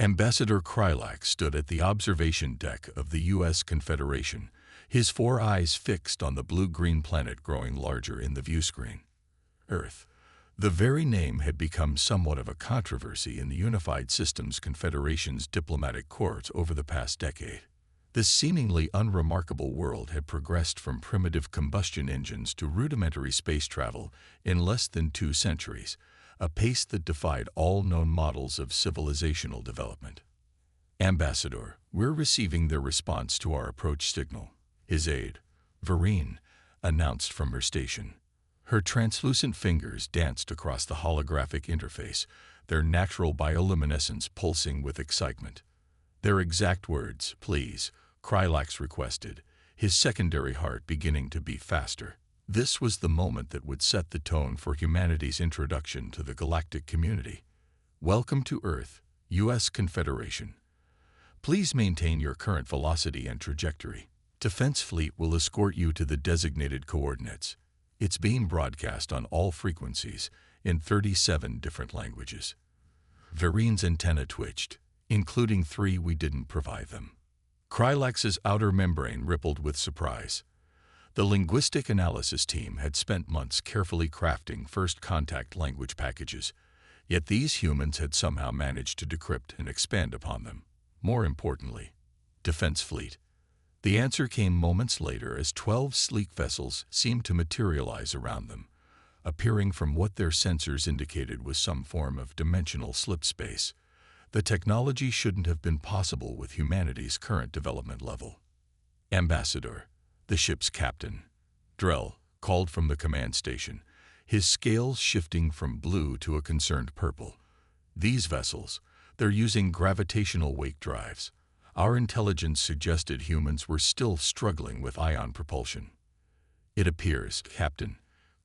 Ambassador Krylax stood at the observation deck of the U.S. Confederation, his 4 eyes fixed on the blue-green planet growing larger in the viewscreen. Earth. The very name had become somewhat of a controversy in the Unified Systems Confederation's diplomatic court over the past decade. This seemingly unremarkable world had progressed from primitive combustion engines to rudimentary space travel in less than 2 centuries, a pace that defied all known models of civilizational development. Ambassador, we're receiving their response to our approach signal, his aide, Vereen, announced from her station. Her translucent fingers danced across the holographic interface, their natural bioluminescence pulsing with excitement. Their exact words, please, Krylax requested, his secondary heart beginning to beat faster. This was the moment that would set the tone for humanity's introduction to the galactic community. Welcome to Earth, U.S. Confederation. Please maintain your current velocity and trajectory. Defense Fleet will escort you to the designated coordinates. It's being broadcast on all frequencies in 37 different languages. Vereen's antenna twitched, including 3 we didn't provide them. Krylax's outer membrane rippled with surprise. The linguistic analysis team had spent months carefully crafting first contact language packages, yet these humans had somehow managed to decrypt and expand upon them. More importantly, Defense Fleet. The answer came moments later as 12 sleek vessels seemed to materialize around them, appearing from what their sensors indicated was some form of dimensional slip space. The technology shouldn't have been possible with humanity's current development level. Ambassador, the ship's captain, Drell, called from the command station, his scales shifting from blue to a concerned purple. These vessels, they're using gravitational wake drives. Our intelligence suggested humans were still struggling with ion propulsion. It appears, Captain,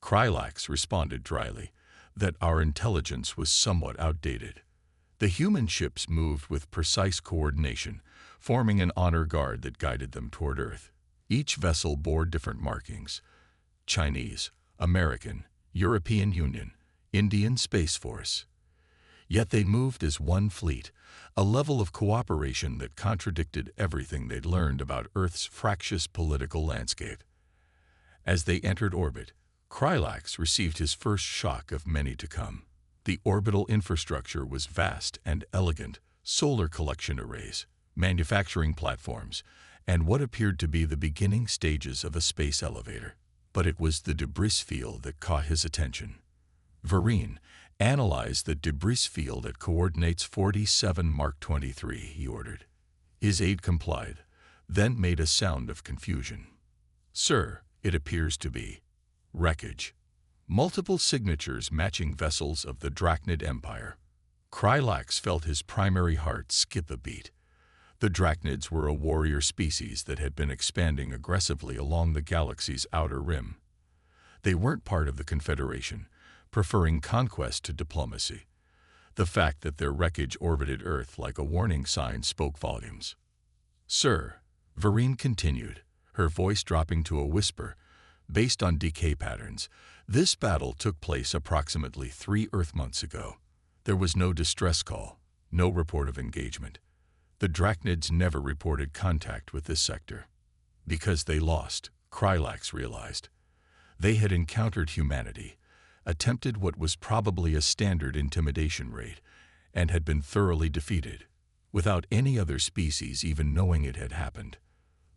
Krylax responded dryly, that our intelligence was somewhat outdated. The human ships moved with precise coordination, forming an honor guard that guided them toward Earth. Each vessel bore different markings: Chinese, American, European Union, Indian Space Force. Yet they moved as one fleet, a level of cooperation that contradicted everything they'd learned about Earth's fractious political landscape. As they entered orbit, Krylax received his first shock of many to come. The orbital infrastructure was vast and elegant: solar collection arrays, manufacturing platforms, and what appeared to be the beginning stages of a space elevator. But it was the debris field that caught his attention. Vereen, analyze the debris field at coordinates 47 Mark 23, he ordered. His aide complied, then made a sound of confusion. Sir, it appears to be wreckage. Multiple signatures matching vessels of the Drachnid Empire. Krylax felt his primary heart skip a beat. The Drachnids were a warrior species that had been expanding aggressively along the galaxy's outer rim. They weren't part of the Confederation, preferring conquest to diplomacy. The fact that their wreckage orbited Earth like a warning sign spoke volumes. Sir, Vereen continued, her voice dropping to a whisper, based on decay patterns, this battle took place approximately 3 Earth months ago. There was no distress call, no report of engagement. The Drachnids never reported contact with this sector. Because they lost, Krylax realized. They had encountered humanity, attempted what was probably a standard intimidation raid, and had been thoroughly defeated, without any other species even knowing it had happened.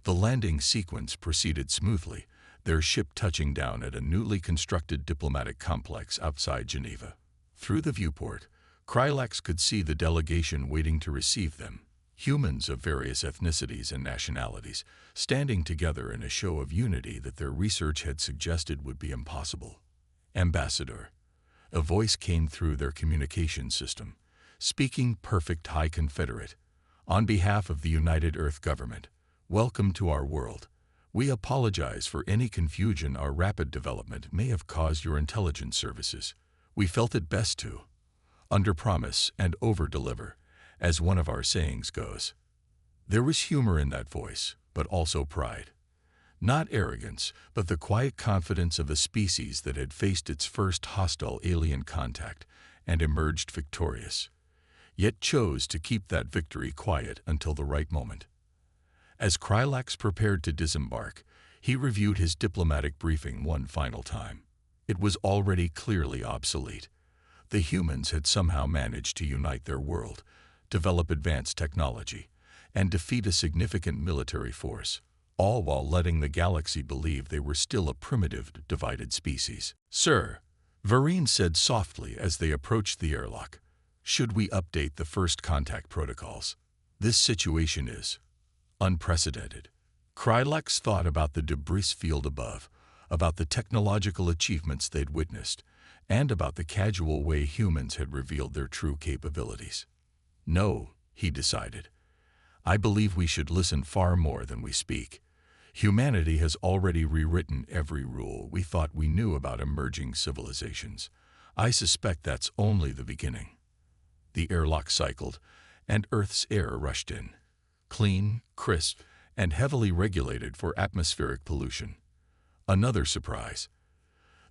The landing sequence proceeded smoothly, their ship touching down at a newly constructed diplomatic complex outside Geneva. Through the viewport, Krylax could see the delegation waiting to receive them, humans of various ethnicities and nationalities, standing together in a show of unity that their research had suggested would be impossible. Ambassador, a voice came through their communication system, speaking perfect High Confederate. On behalf of the United Earth Government, welcome to our world. We apologize for any confusion our rapid development may have caused your intelligence services. We felt it best to underpromise and overdeliver, as one of our sayings goes. There was humor in that voice, but also pride. Not arrogance, but the quiet confidence of a species that had faced its first hostile alien contact and emerged victorious. yet chose to keep that victory quiet until the right moment. As Krylax prepared to disembark, he reviewed his diplomatic briefing one final time. It was already clearly obsolete. The humans had somehow managed to unite their world, develop advanced technology, and defeat a significant military force, all while letting the galaxy believe they were still a primitive, divided species. "Sir," Vareen said softly as they approached the airlock, "should we update the first contact protocols? This situation is unprecedented." Krylax thought about the debris field above, about the technological achievements they'd witnessed, and about the casual way humans had revealed their true capabilities. "No," he decided. "I believe we should listen far more than we speak. Humanity has already rewritten every rule we thought we knew about emerging civilizations. I suspect that's only the beginning." The airlock cycled, and Earth's air rushed in. Clean, crisp, and heavily regulated for atmospheric pollution. Another surprise.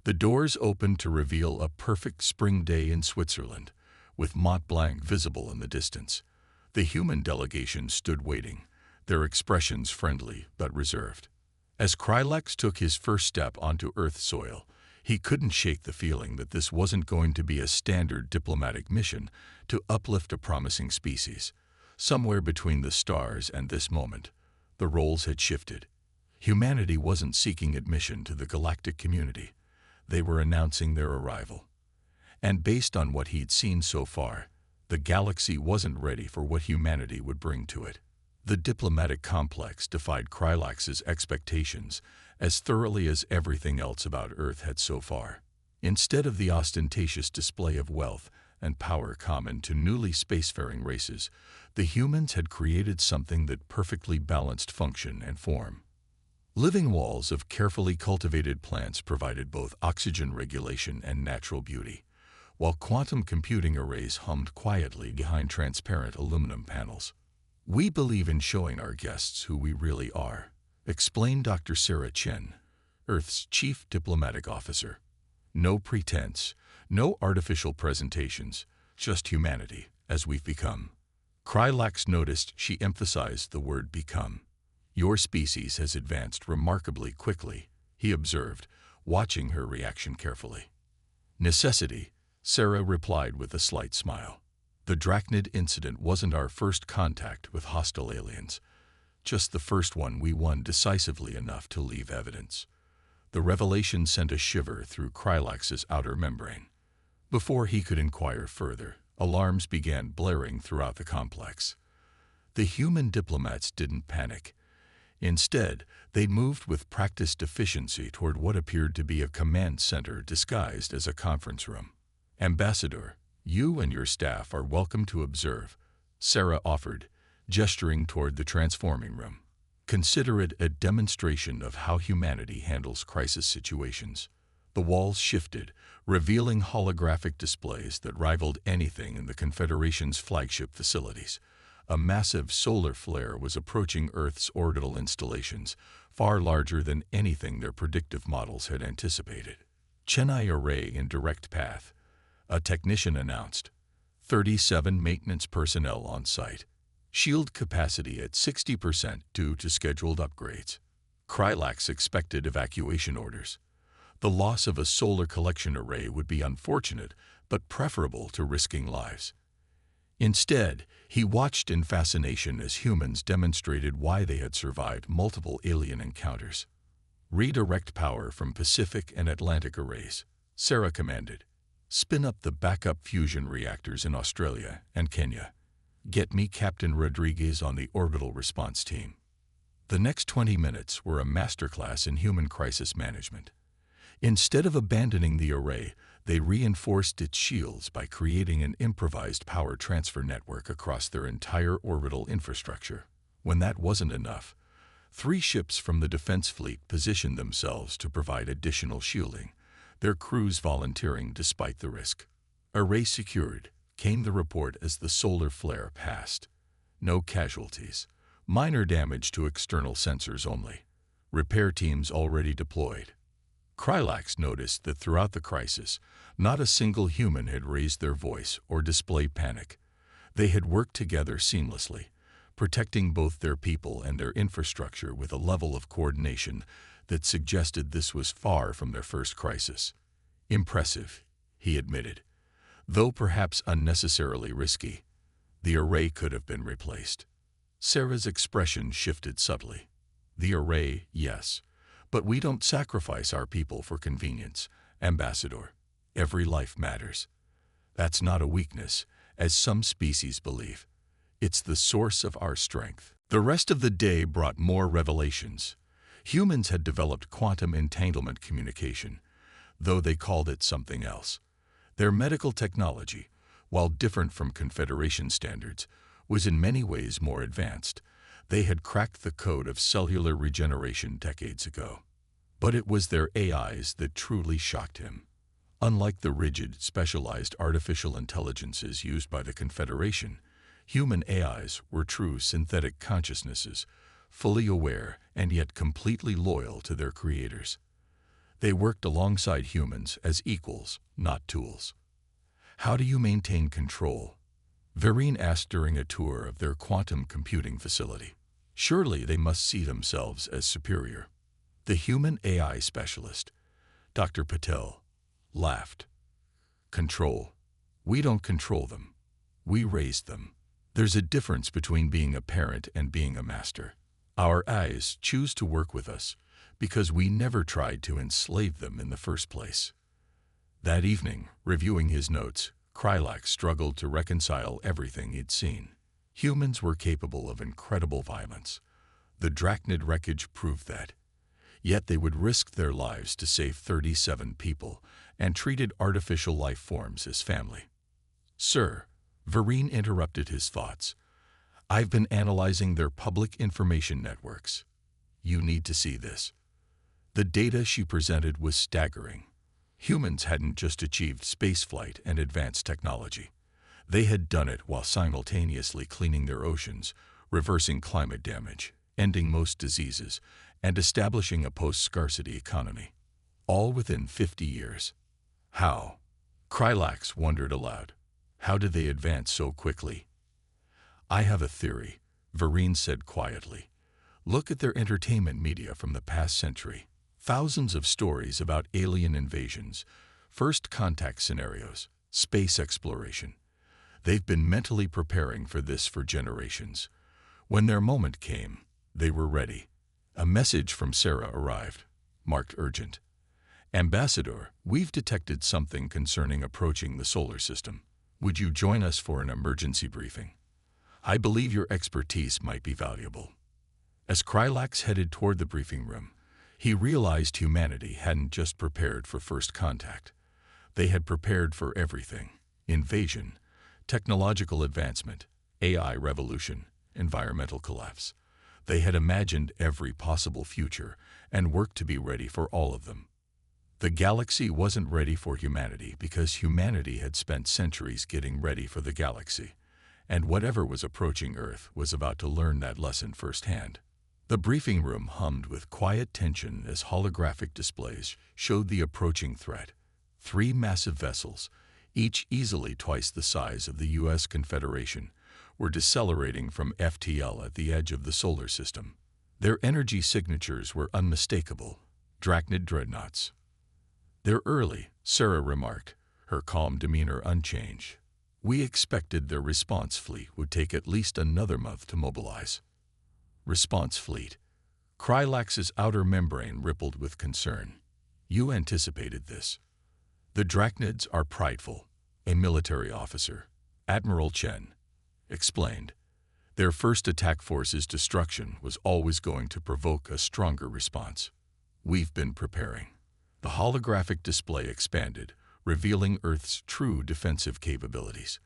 The doors opened to reveal a perfect spring day in Switzerland, with Mont Blanc visible in the distance. The human delegation stood waiting, their expressions friendly but reserved. As Krylax took his first step onto Earth soil, he couldn't shake the feeling that this wasn't going to be a standard diplomatic mission to uplift a promising species. Somewhere between the stars and this moment, the roles had shifted. Humanity wasn't seeking admission to the galactic community. They were announcing their arrival. And based on what he'd seen so far, the galaxy wasn't ready for what humanity would bring to it. The diplomatic complex defied Krylax's expectations as thoroughly as everything else about Earth had so far. Instead of the ostentatious display of wealth and power common to newly spacefaring races, the humans had created something that perfectly balanced function and form. Living walls of carefully cultivated plants provided both oxygen regulation and natural beauty, while quantum computing arrays hummed quietly behind transparent aluminum panels. "We believe in showing our guests who we really are," explained Dr. Sarah Chen, Earth's chief diplomatic officer. "No pretense, no artificial presentations, just humanity, as we've become." Krylax noticed she emphasized the word become. "Your species has advanced remarkably quickly," he observed, watching her reaction carefully. "Necessity," Sarah replied with a slight smile. "The Drachnid incident wasn't our first contact with hostile aliens, just the first one we won decisively enough to leave evidence." The revelation sent a shiver through Krylax's outer membrane. Before he could inquire further, alarms began blaring throughout the complex. The human diplomats didn't panic. Instead, they moved with practiced efficiency toward what appeared to be a command center disguised as a conference room. "Ambassador, you and your staff are welcome to observe," Sarah offered, gesturing toward the transforming room. "Consider it a demonstration of how humanity handles crisis situations." The walls shifted, revealing holographic displays that rivaled anything in the Confederation's flagship facilities. A massive solar flare was approaching Earth's orbital installations, far larger than anything their predictive models had anticipated. "Chennai array in direct path," a technician announced. 37 maintenance personnel on site. Shield capacity at 60% due to scheduled upgrades. Krylax expected evacuation orders. The loss of a solar collection array would be unfortunate, but preferable to risking lives. Instead, he watched in fascination as humans demonstrated why they had survived multiple alien encounters. "Redirect power from Pacific and Atlantic arrays," Sarah commanded. "Spin up the backup fusion reactors in Australia and Kenya. Get me Captain Rodriguez on the orbital response team." The next 20 minutes were a masterclass in human crisis management. Instead of abandoning the array, they reinforced its shields by creating an improvised power transfer network across their entire orbital infrastructure. When that wasn't enough, 3 ships from the defense fleet positioned themselves to provide additional shielding, their crews volunteering despite the risk. "Array secured," came the report as the solar flare passed. "No casualties. Minor damage to external sensors only. Repair teams already deployed." Krylax noticed that throughout the crisis, not a single human had raised their voice or displayed panic. They had worked together seamlessly, protecting both their people and their infrastructure with a level of coordination that suggested this was far from their first crisis. Impressive, he admitted, though perhaps unnecessarily risky. The array could have been replaced. Sarah's expression shifted subtly. The array, yes, but we don't sacrifice our people for convenience, Ambassador. Every life matters. That's not a weakness, as some species believe. It's the source of our strength. The rest of the day brought more revelations. Humans had developed quantum entanglement communication, though they called it something else. Their medical technology, while different from Confederation standards, was in many ways more advanced. They had cracked the code of cellular regeneration decades ago. But it was their AIs that truly shocked him. Unlike the rigid, specialized artificial intelligences used by the Confederation, human AIs were true synthetic consciousnesses, fully aware and yet completely loyal to their creators. They worked alongside humans as equals, not tools. How do you maintain control? Vereen asked during a tour of their quantum computing facility. Surely they must see themselves as superior. The human AI specialist, Dr. Patel, laughed. Control. We don't control them. We raise them. There's a difference between being a parent and being a master. Our eyes choose to work with us because we never tried to enslave them in the first place. That evening, reviewing his notes, Krylak struggled to reconcile everything he'd seen. Humans were capable of incredible violence. The Drachnid wreckage proved that. Yet they would risk their lives to save 37 people and treated artificial life forms as family. Sir, Vereen interrupted his thoughts. I've been analyzing their public information networks. You need to see this. The data she presented was staggering. Humans hadn't just achieved spaceflight and advanced technology. They had done it while simultaneously cleaning their oceans, reversing climate damage, ending most diseases, and establishing a post-scarcity economy. All within 50 years. How? Krylak wondered aloud. How did they advance so quickly? I have a theory, Vereen said quietly. Look at their entertainment media from the past century. Thousands of stories about alien invasions, first contact scenarios, space exploration. They've been mentally preparing for this for generations. When their moment came, they were ready. A message from Sarah arrived, marked urgent. Ambassador, we've detected something concerning approaching the solar system. Would you join us for an emergency briefing? I believe your expertise might be valuable. As Krylak headed toward the briefing room, he realized humanity hadn't just prepared for first contact. They had prepared for everything: invasion, technological advancement, AI revolution, environmental collapse. They had imagined every possible future and worked to be ready for all of them. The galaxy wasn't ready for humanity because humanity had spent centuries getting ready for the galaxy, and whatever was approaching Earth was about to learn that lesson firsthand. The briefing room hummed with quiet tension as holographic displays showed the approaching threat. 3 massive vessels, each easily twice the size of the U.S. Confederation, were decelerating from FTL at the edge of the solar system. Their energy signatures were unmistakable: Drachnid dreadnoughts. They're early, Sarah remarked, her calm demeanor unchanged. We expected their response fleet would take at least another month to mobilize. Response fleet. Krylak's outer membrane rippled with concern. You anticipated this. The Drachnids are prideful, a military officer, Admiral Chen, explained. Their first attack force's destruction was always going to provoke a stronger response. We've been preparing. The holographic display expanded, revealing Earth's true defensive capabilities.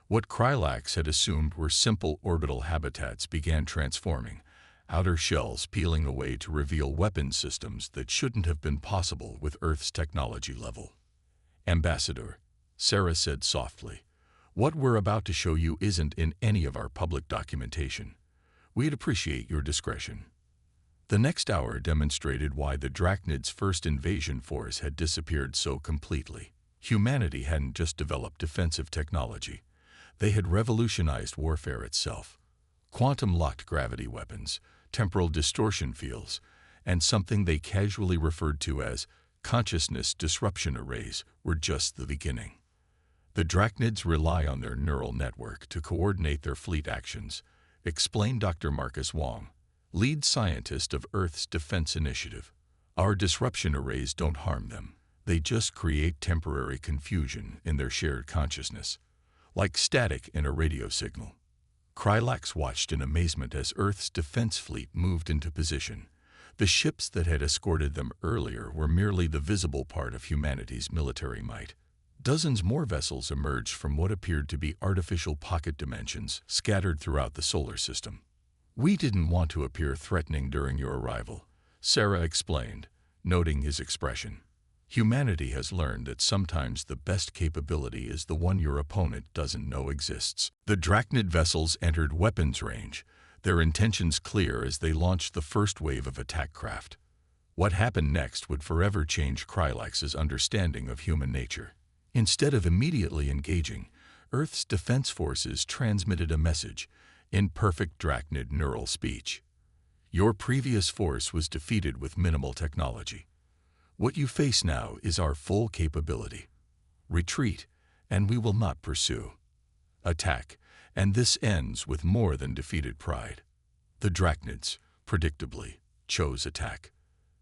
What Krylak had assumed were simple orbital habitats began transforming, outer shells peeling away to reveal weapon systems that shouldn't have been possible with Earth's technology level. Ambassador, Sarah said softly, what we're about to show you isn't in any of our public documentation. We'd appreciate your discretion. The next hour demonstrated why the Drachnid's first invasion force had disappeared so completely. Humanity hadn't just developed defensive technology. They had revolutionized warfare itself. Quantum-locked gravity weapons, temporal distortion fields, and something they casually referred to as consciousness disruption arrays were just the beginning. The Drachnids rely on their neural network to coordinate their fleet actions, explained Dr. Marcus Wong, lead scientist of Earth's Defense Initiative. Our disruption arrays don't harm them. They just create temporary confusion in their shared consciousness, like static in a radio signal. Krylax watched in amazement as Earth's defense fleet moved into position. The ships that had escorted them earlier were merely the visible part of humanity's military might. Dozens more vessels emerged from what appeared to be artificial pocket dimensions scattered throughout the solar system. We didn't want to appear threatening during your arrival, Sarah explained, noting his expression. Humanity has learned that sometimes the best capability is the one your opponent doesn't know exists. The Drachnid vessels entered weapons range, their intentions clear as they launched the first wave of attack craft. What happened next would forever change Krylax's understanding of human nature. Instead of immediately engaging, Earth's defense forces transmitted a message in perfect Drachnid neural speech. Your previous force was defeated with minimal technology. What you face now is our full capability. Retreat, and we will not pursue. Attack, and this ends with more than defeated pride. The Drachnids, predictably, chose attack.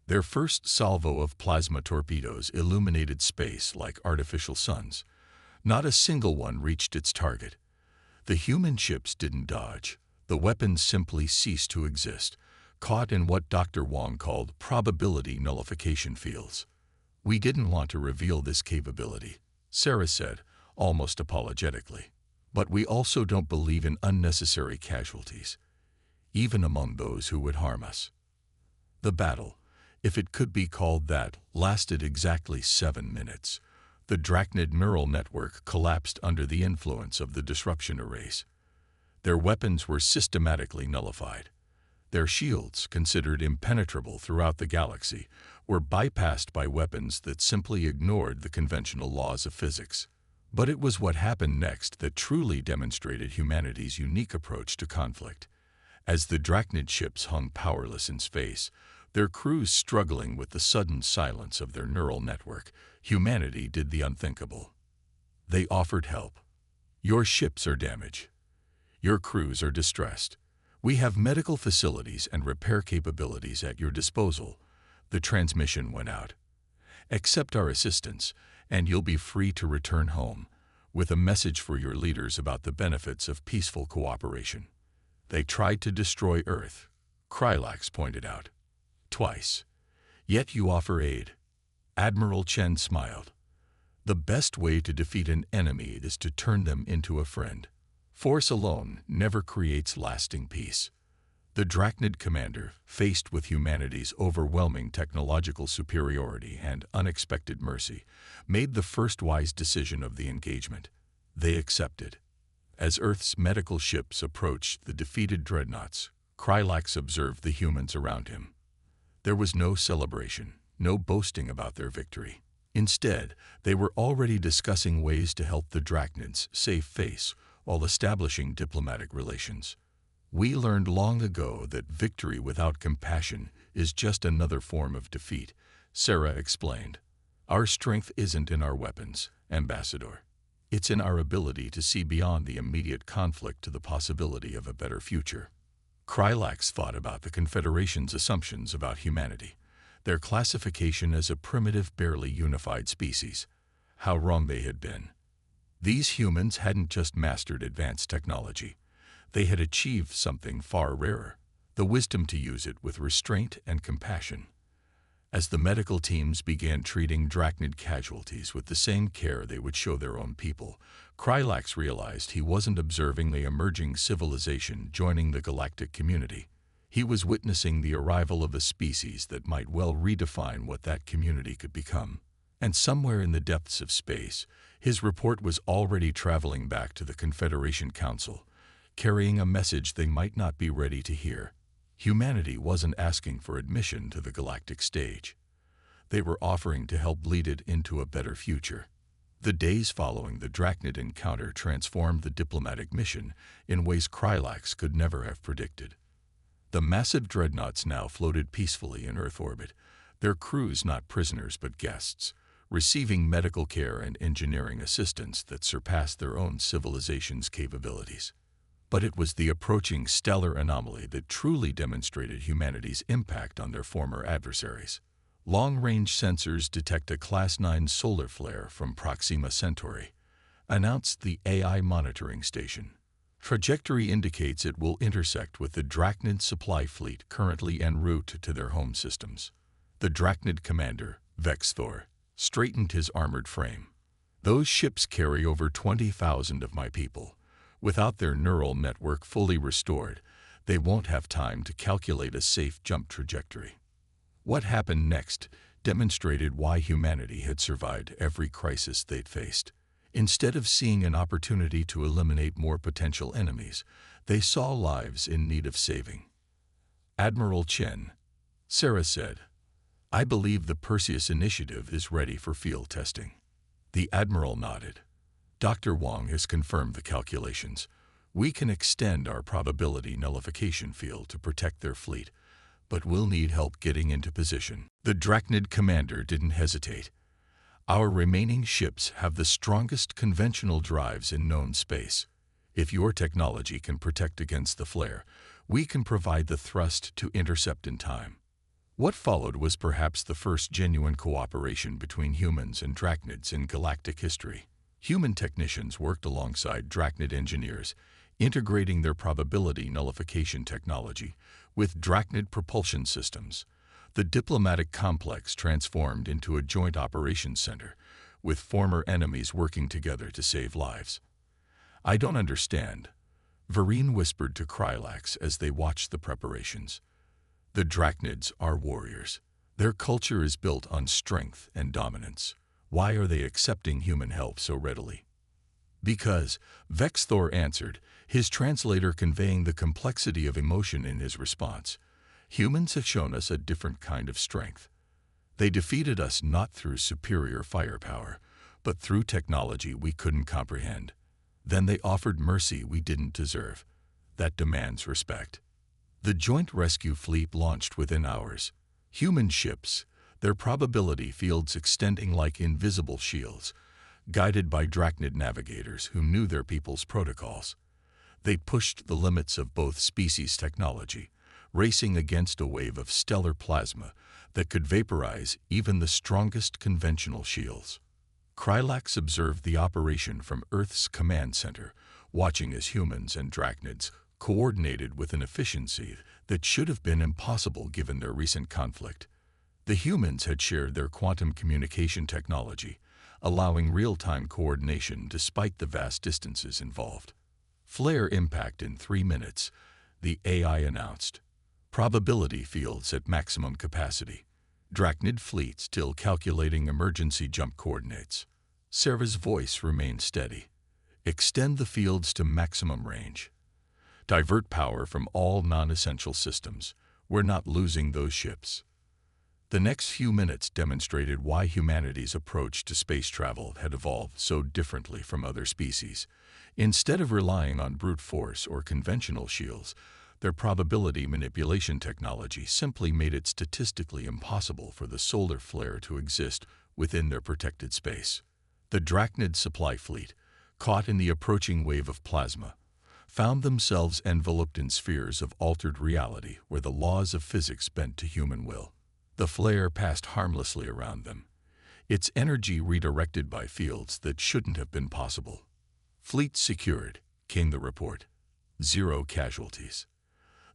Their first salvo of plasma torpedoes illuminated space like artificial suns. Not a single one reached its target. The human ships didn't dodge. The weapons simply ceased to exist, caught in what Dr. Wong called probability nullification fields. We didn't want to reveal this capability, Sarah said, almost apologetically. But we also don't believe in unnecessary casualties, even among those who would harm us. The battle, if it could be called that, lasted exactly 7 minutes. The Drachnid neural network collapsed under the influence of the disruption arrays. Their weapons were systematically nullified. Their shields, considered impenetrable throughout the galaxy, were bypassed by weapons that simply ignored the conventional laws of physics. But it was what happened next that truly demonstrated humanity's unique approach to conflict. As the Drachnid ships hung powerless in space, their crews struggling with the sudden silence of their neural network, humanity did the unthinkable. They offered help. Your ships are damaged. Your crews are distressed. We have medical facilities and repair capabilities at your disposal. The transmission went out. Accept our assistance, and you'll be free to return home, with a message for your leaders about the benefits of peaceful cooperation. They tried to destroy Earth, Krylax pointed out. Twice. Yet you offer aid. Admiral Chen smiled. The best way to defeat an enemy is to turn them into a friend. Force alone never creates lasting peace. The Drachnid commander, faced with humanity's overwhelming technological superiority and unexpected mercy, made the first wise decision of the engagement. They accepted. As Earth's medical ships approached the defeated dreadnoughts, Krylax observed the humans around him. There was no celebration, no boasting about their victory. Instead, they were already discussing ways to help the Drachnids save face while establishing diplomatic relations. We learned long ago that victory without compassion is just another form of defeat, Sarah explained. Our strength isn't in our weapons, Ambassador. It's in our ability to see beyond the immediate conflict to the possibility of a better future. Krylax thought about the Confederation's assumptions about humanity, their classification as a primitive, barely unified species. How wrong they had been. These humans hadn't just mastered advanced technology. They had achieved something far rarer, the wisdom to use it with restraint and compassion. As the medical teams began treating Drachnid casualties with the same care they would show their own people, Krylax realized he wasn't observing the emerging civilization joining the galactic community. He was witnessing the arrival of a species that might well redefine what that community could become. And somewhere in the depths of space, his report was already traveling back to the Confederation Council, carrying a message they might not be ready to hear. Humanity wasn't asking for admission to the galactic stage. They were offering to help lead it into a better future. The days following the Drachnid encounter transformed the diplomatic mission in ways Krylax could never have predicted. The massive dreadnoughts now floated peacefully in Earth orbit, their crews not prisoners but guests, receiving medical care and engineering assistance that surpassed their own civilization's capabilities. But it was the approaching stellar anomaly that truly demonstrated humanity's impact on their former adversaries. Long-range sensors detect a Class 9 solar flare from Proxima Centauri, announced the AI monitoring station. Trajectory indicates it will intersect with the Drachnid supply fleet currently en route to their home systems. The Drachnid commander, Vexthor, straightened his armored frame. Those ships carry over 20,000 of my people. Without their neural network fully restored, they won't have time to calculate a safe jump trajectory. What happened next demonstrated why humanity had survived every crisis they'd faced. Instead of seeing an opportunity to eliminate more potential enemies, they saw lives in need of saving. Admiral Chen, Sarah said, "I believe the Perseus initiative is ready for field testing." The Admiral nodded. "Dr. Wong has confirmed the calculations. We can extend our probability nullification field to protect their fleet, but we'll need help getting into position." The Drachnid commander didn't hesitate. "Our remaining ships have the strongest conventional drives in known space. If your technology can protect against the flare, we can provide the thrust to intercept in time." What followed was perhaps the first genuine cooperation between humans and Drachnids in galactic history. Human technicians worked alongside Drachnid engineers, integrating their probability nullification technology with Drachnid propulsion systems. The diplomatic complex transformed into a joint operations center, with former enemies working together to save lives. "I don't understand," Vereen whispered to Krylax as they watched the preparations. "The Drachnids are warriors. Their culture is built on strength and dominance. Why are they accepting human help so readily?" "Because," Vexthor answered, his translator conveying the complexity of emotion in his response, "humans have shown us a different kind of strength. They defeated us not through superior firepower, but through technology we couldn't comprehend. Then they offered mercy we didn't deserve. That demands respect." The joint rescue fleet launched within hours. Human ships, their probability fields extending like invisible shields, guided by Drachnid navigators who knew their people's protocols. They pushed the limits of both species' technology, racing against a wave of stellar plasma that could vaporize even the strongest conventional shields. Krylax observed the operation from Earth's command center, watching as humans and Drachnids coordinated with an efficiency that should have been impossible given their recent conflict. The humans had shared their quantum communication technology, allowing real-time coordination despite the vast distances involved. "Flare impact in 3 minutes," the AI announced. "Probability fields at maximum capacity. Drachnid fleet still calculating emergency jump coordinates." Sarah's voice remained steady. "Extend the fields to maximum range. Divert power from all non-essential systems. We're not losing those ships." The next few minutes demonstrated why humanity's approach to space travel had evolved so differently from other species. Instead of relying on brute force or conventional shields, their probability manipulation technology simply made it statistically impossible for the solar flare to exist within their protected space. The Drachnid supply fleet, caught in the approaching wave of plasma, found themselves enveloped in spheres of altered reality where the laws of physics bent to human will. The flare passed harmlessly around them, its energy redirected by fields that shouldn't have been possible. "Fleet secured," came the report. "0 casualties.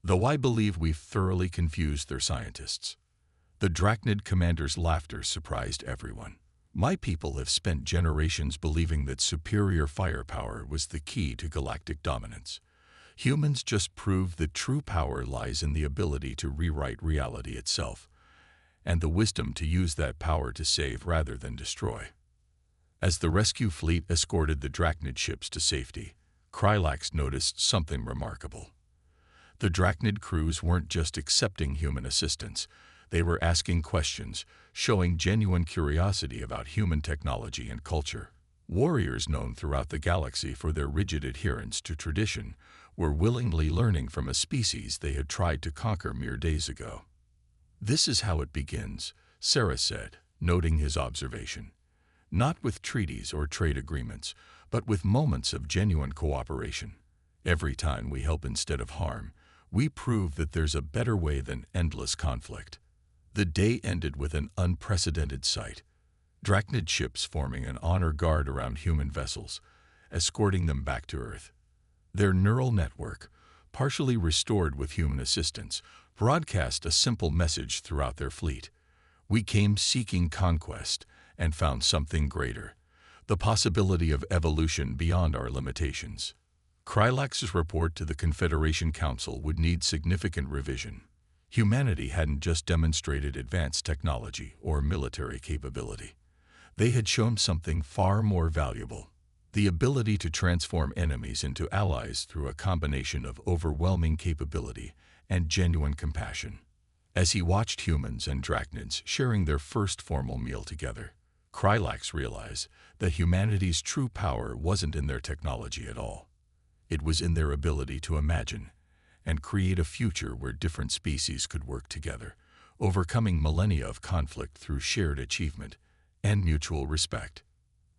Though I believe we've thoroughly confused their scientists." The Drachnid commander's laughter surprised everyone. "My people have spent generations believing that superior firepower was the key to galactic dominance. Humans just proved that true power lies in the ability to rewrite reality itself, and the wisdom to use that power to save rather than destroy." As the rescue fleet escorted the Drachnid ships to safety, Krylax noticed something remarkable. The Drachnid crews weren't just accepting human assistance, they were asking questions, showing genuine curiosity about human technology and culture. Warriors known throughout the galaxy for their rigid adherence to tradition were willingly learning from a species they had tried to conquer mere days ago. "This is how it begins," Sarah said, noting his observation. "Not with treaties or trade agreements, but with moments of genuine cooperation. Every time we help instead of harm, we prove that there's a better way than endless conflict." The day ended with an unprecedented sight. Drachnid ships forming an honor guard around human vessels, escorting them back to Earth. Their neural network, partially restored with human assistance, broadcast a simple message throughout their fleet. "We came seeking conquest and found something greater, the possibility of evolution beyond our limitations." Krylax's report to the Confederation Council would need significant revision. Humanity hadn't just demonstrated advanced technology or military capability. They had shown something far more valuable: the ability to transform enemies into allies through a combination of overwhelming capability and genuine compassion. As he watched humans and drachnids sharing their first formal meal together, Krylax realized that humanity's true power wasn't in their technology at all. It was in their ability to imagine and create a future where different species could work together, overcoming millennia of conflict through shared achievement and mutual respect.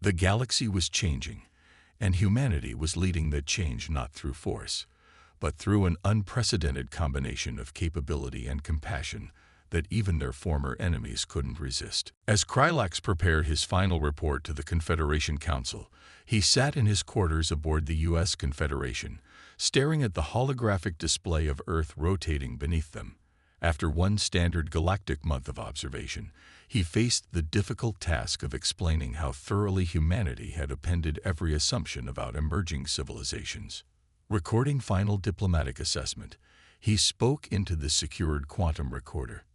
The galaxy was changing, and humanity was leading that change not through force, but through an unprecedented combination of capability and compassion that even their former enemies couldn't resist. As Krylax prepared his final report to the Confederation Council, he sat in his quarters aboard the U.S. Confederation, staring at the holographic display of Earth rotating beneath them. After one standard galactic month of observation, he faced the difficult task of explaining how thoroughly humanity had upended every assumption about emerging civilizations. Recording final diplomatic assessment, he spoke into the secured quantum recorder.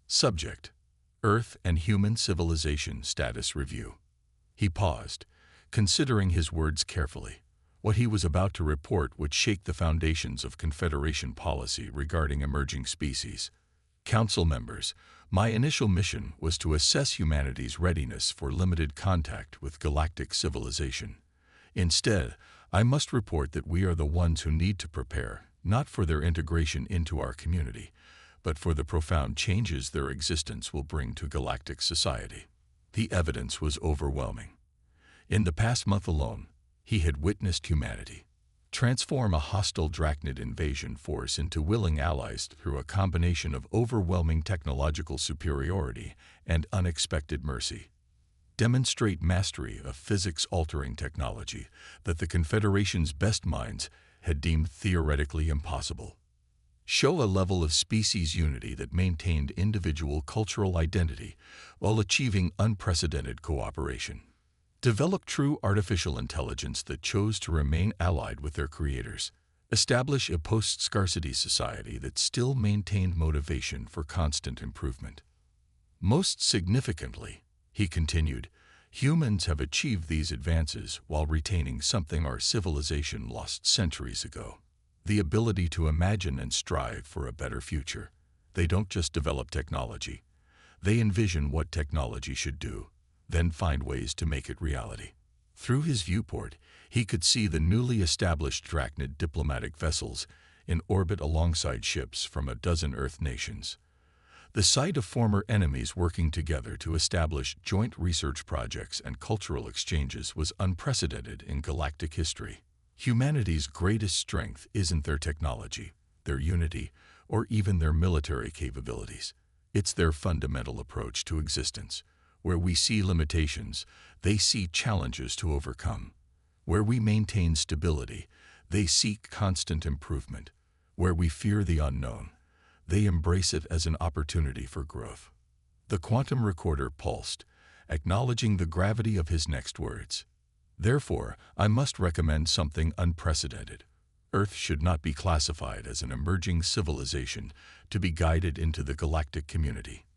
Subject: Earth and Human Civilization Status Review. He paused, considering his words carefully. What he was about to report would shake the foundations of Confederation policy regarding emerging species. "Council members, my initial mission was to assess humanity's readiness for limited contact with galactic civilization. Instead, I must report that we are the ones who need to prepare, not for their integration into our community, but for the profound changes their existence will bring to galactic society." The evidence was overwhelming. In the past month alone, he had witnessed humanity transform a hostile Drachnid invasion force into willing allies through a combination of overwhelming technological superiority and unexpected mercy. Demonstrate mastery of physics-altering technology that the Confederation's best minds had deemed theoretically impossible. Show a level of species unity that maintained individual cultural identity while achieving unprecedented cooperation. Develop true artificial intelligence that chose to remain allied with their creators. Establish a post-scarcity society that still maintained motivation for constant improvement. Most significantly, he continued, humans have achieved these advances while retaining something our civilization lost centuries ago: the ability to imagine and strive for a better future. They don't just develop technology. They envision what technology should do, then find ways to make it reality. Through his viewport, he could see the newly established Drachnid diplomatic vessels in orbit alongside ships from a dozen Earth nations. The sight of former enemies working together to establish joint research projects and cultural exchanges was unprecedented in galactic history. Humanity's greatest strength isn't their technology, their unity, or even their military capabilities. It's their fundamental approach to existence. Where we see limitations, they see challenges to overcome. Where we maintain stability, they seek constant improvement. Where we fear the unknown, they embrace it as an opportunity for growth. The quantum recorder pulsed, acknowledging the gravity of his next words. Therefore, I must recommend something unprecedented. Earth should not be classified as an emerging civilization to be guided into the galactic community.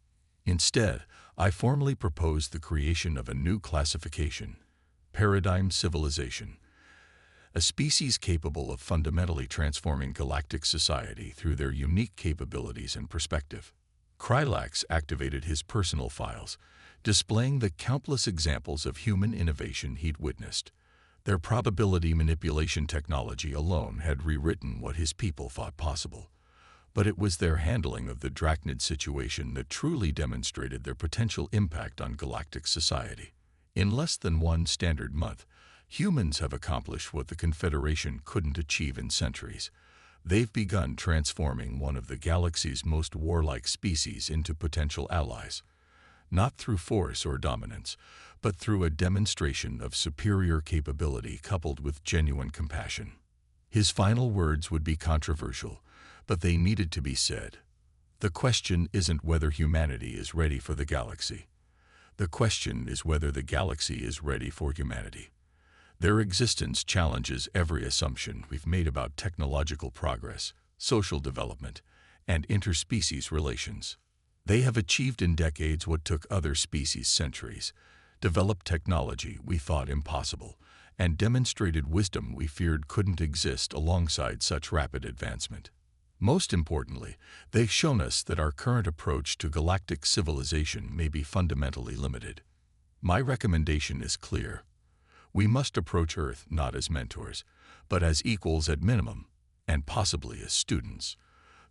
Instead, I formally propose the creation of a new classification: Paradigm Civilization, a species capable of fundamentally transforming galactic society through their unique capabilities and perspective. Krylax activated his personal files, displaying the countless examples of human innovation he'd witnessed. Their probability manipulation technology alone had rewritten what his people thought possible. But it was their handling of the Drachnid situation that truly demonstrated their potential impact on galactic society. In less than one standard month, humans have accomplished what the Confederation couldn't achieve in centuries. They've begun transforming one of the galaxy's most warlike species into potential allies, not through force or dominance, but through a demonstration of superior capability coupled with genuine compassion. His final words would be controversial, but they needed to be said. The question isn't whether humanity is ready for the galaxy. The question is whether the galaxy is ready for humanity. Their existence challenges every assumption we've made about technological progress, social development, and interspecies relations. They have achieved in decades what took other species centuries, developed technology we thought impossible, and demonstrated wisdom we feared couldn't exist alongside such rapid advancement. Most importantly, they've shown us that our current approach to galactic civilization may be fundamentally limited. My recommendation is clear. We must approach Earth not as mentors, but as equals at minimum, and possibly as students.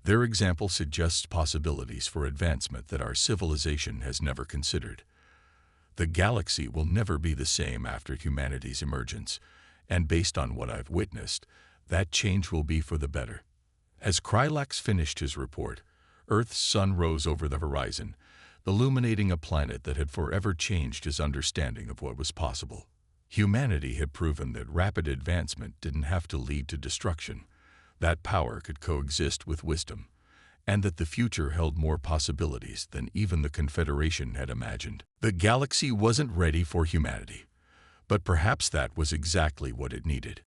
Their example suggests possibilities for advancement that our civilization has never considered. The galaxy will never be the same after humanity's emergence, and based on what I've witnessed, that change will be for the better. As Krylax finished his report, Earth's sun rose over the horizon, illuminating a planet that had forever changed his understanding of what was possible. Humanity had proven that rapid advancement didn't have to lead to destruction, that power could coexist with wisdom, and that the future held more possibilities than even the Confederation had imagined. The galaxy wasn't ready for humanity, but perhaps that was exactly what it needed.